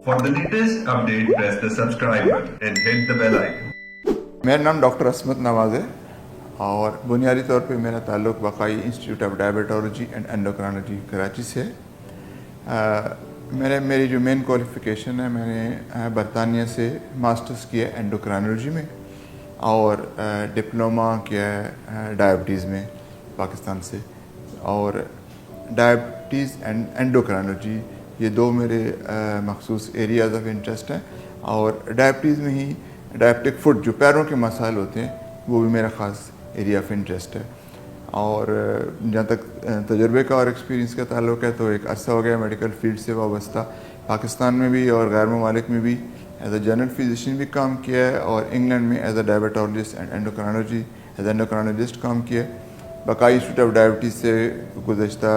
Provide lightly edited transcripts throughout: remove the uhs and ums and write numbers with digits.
For the latest update, press the subscribe button and hit the bell icon. मेरा नाम doctor असमत नवाज़ है और बुनियादी तौर पे मेरा ताल्लुक़ वक़ाई institute of diabetology and endocrinology Karachi से है। मेरी जो मेन क्वालिफ़िकेशन है, मैंने बरतानिया से मास्टर्स किया है एंडोक्राइनोलॉजी में और डिप्लोमा किया है डायबिटीज़ में पाकिस्तान से। और डायबिटीज़ एंड एंडोक्राइनोलॉजी ये दो मेरे मखसूस एरियाज़ ऑफ इंटरेस्ट हैं। और डायबिटीज़ में ही डायबिटिक फुट जो पैरों के मसाइल होते हैं वो भी मेरा ख़ास एरिया ऑफ इंटरेस्ट है। और जहाँ तक तजुर्बे का और एक्सपीरियंस का ताल्लुक़ है तो एक अरसा हो गया मेडिकल फील्ड से वाबस्ता, पाकिस्तान में भी और गैर ममालिक में भी एज अ जनरल फिजिशियन भी काम किया है और इंग्लैंड में as a diabetologist and endocrinologist काम किया है। बकाई इंस्टीट्यूट ऑफ डायबिटीज़ से गुज़श्ता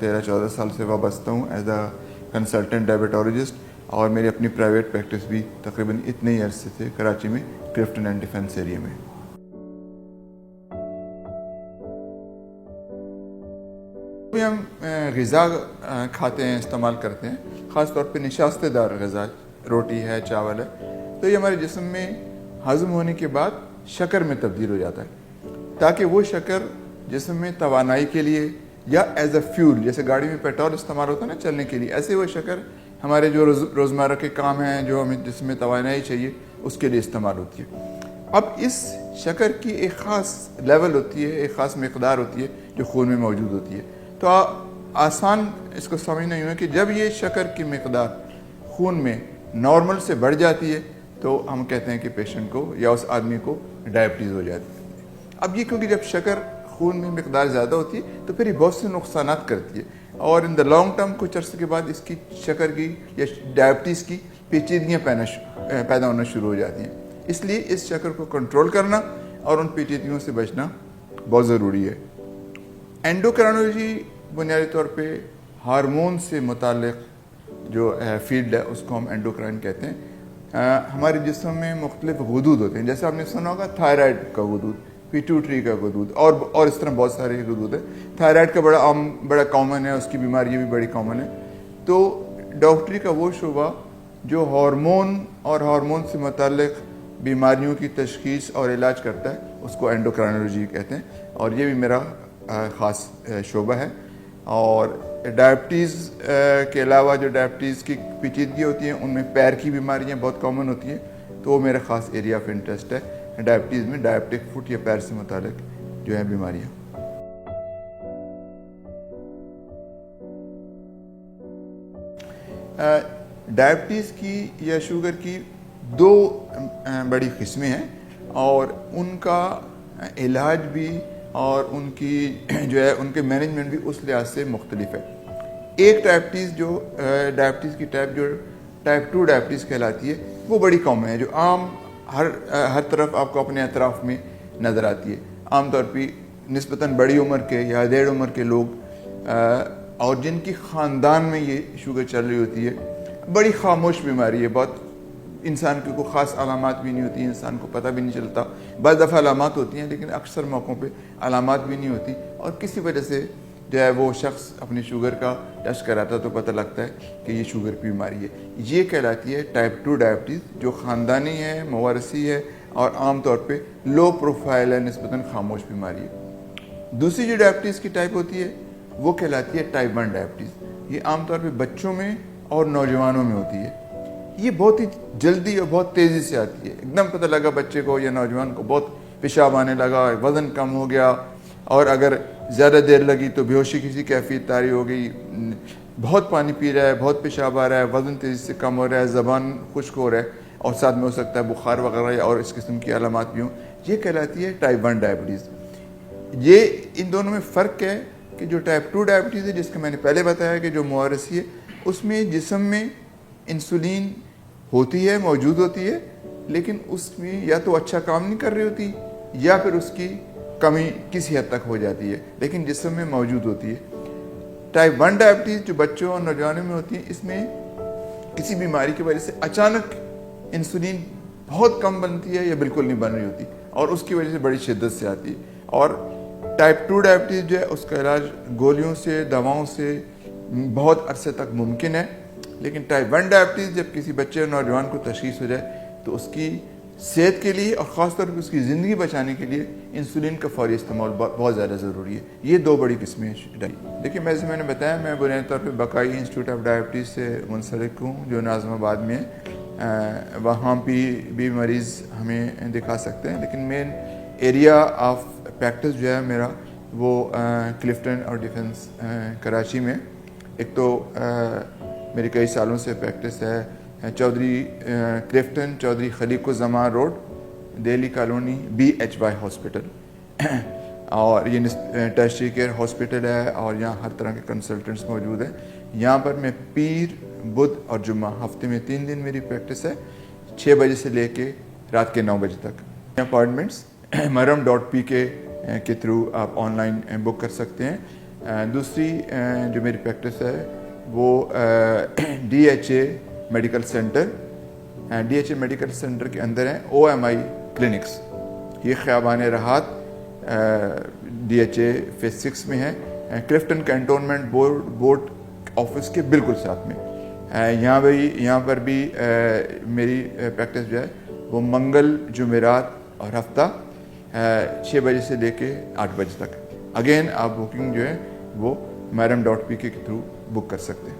13-14 साल से वाबस्ता हूँ एज अ कंसल्टेंट डायबिटोलॉजिस्ट, और मेरी अपनी प्राइवेट प्रैक्टिस भी तकरीबन इतने ही अरसे से कराची में क्लिफ्टन एंड डिफेंस एरिया में। अभी हम ग़िज़ा खाते हैं, इस्तेमाल करते हैं, ख़ास तौर पे निशास्तेदार ग़िज़ा, रोटी है, चावल है, तो ये हमारे जिस्म में हज़म होने के बाद शक्कर में तब्दील हो जाता है ताकि वो शक्कर जिस्म में तवानाई के लिए या एज अ फ्यूल, जैसे गाड़ी में पेट्रोल इस्तेमाल होता है ना चलने के लिए, ऐसे वो शक्कर हमारे जो रोज़मर्रा के काम हैं जो हमें जिसमें तवानाई चाहिए उसके लिए इस्तेमाल होती है। अब इस शक्कर की एक ख़ास लेवल होती है, एक ख़ास मकदार होती है जो खून में मौजूद होती है। तो आसान इसको समझना यूँ है कि जब ये शक्कर की मकदार खून में नॉर्मल से बढ़ जाती है तो हम कहते हैं कि पेशेंट को या उस आदमी को डायबिटीज़ हो जाती है। अब ये क्योंकि जब शक्कर खून में मकदार ज़्यादा होती है तो फिर ये बहुत से नुकसानात करती है और इन द लॉन्ग टर्म कुछ अर्से के बाद इसकी शक्कर की या डायबिटीज़ की पेचीदगियाँ पैदा होना शुरू हो जाती हैं। इसलिए इस शक्कर को कंट्रोल करना और उन पेचीदगियों से बचना बहुत ज़रूरी है। एंडोक्राइनोलॉजी बुनियादी तौर पे हार्मोन से मुताल्लिक़ जो फील्ड है उसको हम एंडोक्राइन कहते हैं। हमारे जिस्म में मुख्तलिफ गुदूद होते हैं, जैसे आपने सुना होगा थायराइड का गुदूद, पिट्यूटरी का गुदूद और इस तरह बहुत सारे गुदूद है। थायराइड का बड़ा कॉमन है, उसकी बीमारी भी बड़ी कॉमन है। तो डॉक्टरी का वो शुबा जो हार्मोन और हार्मोन से मुताल्लिक़ बीमारियों की तशख़ीस और इलाज करता है उसको एंडोक्राइनोलॉजी कहते हैं, और ये भी मेरा ख़ास शोबा है। और डायबिटीज़ के अलावा जो डायबिटीज़ की पेचीदगी होती हैं उनमें पैर की बीमारियाँ बहुत कॉमन होती हैं, तो वो मेरा ख़ास एरिया ऑफ इंटरेस्ट है डायबिटीज़ में, डायबिटिक फुट या पैर से मुताल्लिक़ जो है बीमारियाँ। डायबिटीज़ की या शुगर की दो बड़ी किस्में हैं और उनका इलाज भी और उनकी जो है उनके मैनेजमेंट भी उस लिहाज से मुख्तलिफ है। एक डायबिटीज़ जो डायबिटीज़ की टाइप 2 डायबिटीज़ कहलाती है वो बड़ी कॉमन है, जो आम हर तरफ आपको अपने अतराफ़ में नज़र आती है। आम तौर पर निस्बतन बड़ी उम्र के या डेढ़ उम्र के लोग और जिनकी ख़ानदान में ये शुगर चल रही होती है, बड़ी खामोश बीमारी है, बहुत इंसान की कोई ख़ास अलामात भी नहीं होती, इंसान को पता भी नहीं चलता। बज़ दफ़ा अलामात होती हैं लेकिन अक्सर मौक़ों पे अलामात भी नहीं होती, और किसी वजह से जो है वो शख्स अपनी शुगर का टेस्ट कराता तो पता लगता है कि ये शुगर की बीमारी है। ये कहलाती है टाइप 2 डायबिटीज़, जो ख़ानदानी है, मवारसी है और आम तौर पे लो प्रोफाइल है, निस्बतन खामोश बीमारी है। दूसरी जो डायबिटीज़ की टाइप होती है वो कहलाती है टाइप 1 डायबिटीज़। ये आम तौर पे बच्चों में और नौजवानों में होती है। ये बहुत ही जल्दी और बहुत तेज़ी से आती है, एकदम पता लगा बच्चे को या नौजवान को बहुत पेशाब आने लगा, वज़न कम हो गया, और अगर ज़्यादा देर लगी तो बेहोशी किसी कैफियत तारी हो गई, बहुत पानी पी रहा है, बहुत पेशाब आ रहा है, वज़न तेज़ी से कम हो रहा है, ज़बान खुश्क हो रहा है, और साथ में हो सकता है बुखार वगैरह और इस किस्म की अलामात भी हों। ये कहलाती है टाइप 1 डायबिटीज़। ये इन दोनों में फ़र्क है कि जो टाइप 2 डायबिटीज़ है, जिसका मैंने पहले बताया कि जो मवारसी है, उसमें जिस्म में इंसुलिन होती है, मौजूद होती है, लेकिन उसमें या तो अच्छा काम नहीं कर रही होती या फिर उसकी कमी किसी हद तक हो जाती है, लेकिन जिस्म में मौजूद होती है। टाइप 1 डायबिटीज़ जो बच्चों और नौजवानों में होती है, इसमें किसी बीमारी की वजह से अचानक इंसुलिन बहुत कम बनती है या बिल्कुल नहीं बन रही होती, और उसकी वजह से बड़ी शिद्दत से आती है। और टाइप 2 डायबिटीज़ जो है उसका इलाज गोलियों से, दवाओं से बहुत अरसे तक मुमकिन है, لیکن ٹائپ 1 ڈائبٹیز جب کسی بچے اور نوجوان کو تشخیص ہو جائے تو اس کی صحت کے لیے اور خاص طور پہ اس کی زندگی بچانے کے لیے انسولین کا فوری استعمال بہت زیادہ ضروری ہے. یہ 2 بڑی قسمیں ہیں. دیکھیے میں نے بتایا میں بنیادی طور پہ بقائی انسٹیٹیوٹ آف ڈائبٹیز سے منسلک ہوں جو ناظم آباد میں ہے. وہاں بھی مریض ہمیں دکھا سکتے ہیں, لیکن مین ایریا آف پریکٹس جو ہے میرا وہ کلفٹن اور ڈیفنس کراچی میں. ایک تو میری کئی سالوں سے پریکٹس ہے چودھری کلفٹن چودھری خلیق الزمان road Delhi colony BHY hospital, اور یہ ٹرشری کیئر ہاسپٹل ہے اور یہاں ہر طرح کے کنسلٹنٹس موجود ہیں. یہاں پر میں پیر بدھ اور جمعہ ہفتے میں 3 دن میری پریکٹس ہے 6 بجے سے لے کے رات کے 9 بجے تک. اپائنٹمنٹس maram.pk کے تھرو آپ آن لائن بک کر سکتے ہیں. دوسری جو میری پریکٹس ہے وہ DHA medical centre. DHA medical centre کے اندر ہیں OMI کلینکس. یہ خیابان راحت DHA فیز 6 میں ہے, کلفٹن کینٹونمنٹ بورڈ آفس کے بالکل ساتھ میں. یہاں پر بھی میری پریکٹس جو ہے وہ منگل جمعرات اور ہفتہ 6 بجے سے لے کے 8 بجے تک. اگین آپ بکنگ جو ہے وہ maram.pk کے تھرو بک کر سکتے ہیں.